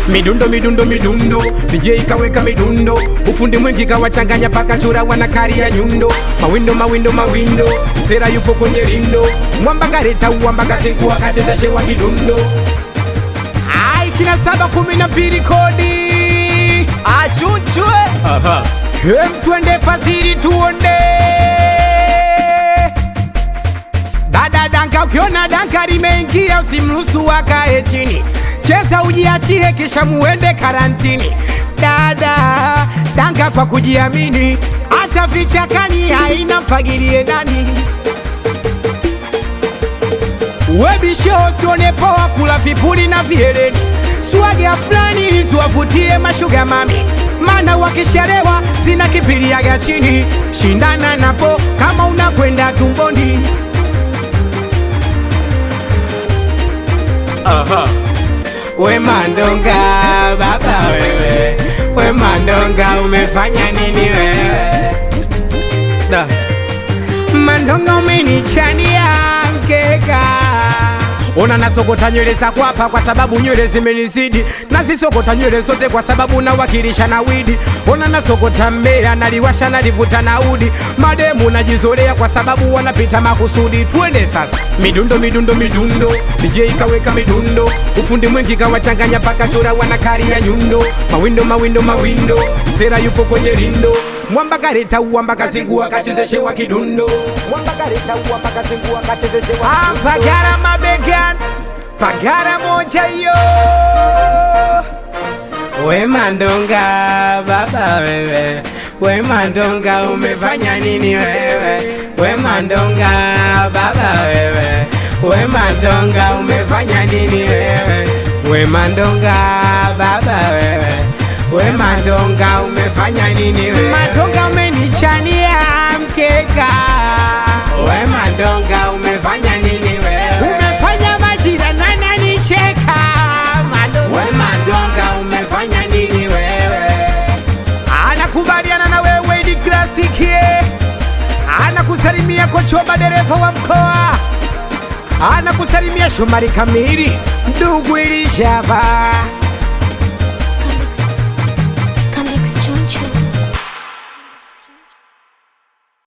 Midundo midundo midundo, DJ kaweka midundo, ufundi mwingi kawachanganya paka chura wanakari ya nyundo. Mawindo mawindo mawindo, Sera yupo kwenye rindo, mwamba kareta uwamba kasiku akacheza shewa kidundo. 2712 kodi achunchwe. Twende fasiri tuonde. Dada danka, ukiona danka limeingia usimruhusu wakae chini, cheza ujiachie kisha muende karantini. Dada danka kwa kujiamini, hata vichakani haina mfagilie nani. Webisho usione poa kula vipuli na vihereni, swaga fulani ziwavutie mashuga mami, mana wakisharewa zina kipiriaga chini. Shindana napo kama unakwenda tumboni. We Mandonga baba wewe, we Mandonga umefanya nini wewe? Mandonga umenichania mkeka. Ona nasokota nywele za kwapa kwa sababu nywele zimenizidi, na sisokota nywele zote kwa sababu nawakilisha na widi. Ona nasokota mbea naliwasha nalivuta na udi, mademu najizolea kwa sababu wanapita makusudi. Twende sasa midundo midundo midundo, DJ kaweka midundo, ufundi mwingi kawachanganya paka chura wanakari ya nyundo. Mawindo mawindo mawindo, Sera yupo kwenye rindo, mwamba kareta uwamba kasigu akachezeshewa kidundo. Mwamba kareta uwamba kasigu akachezeshewa pagara mabegan, pagara moja yo. We Mandonga baba wewe, we Mandonga umefanya nini wewe? We Mandonga baba wewe, we Mandonga umefanya nini wewe? We Mandonga baba wewe, we Mandonga umefanya nini wewe? Mandonga umenichania mkeka. We Mandonga umefanya nini wewe? Umefanya majira na nani cheka. We Mandonga umefanya nini wewe? Anakubaliana na wewe di klasiki, anakusalimia Kochoba dereva wa mkoa, anakusalimia Shomari Kamili ndugu Ilishava.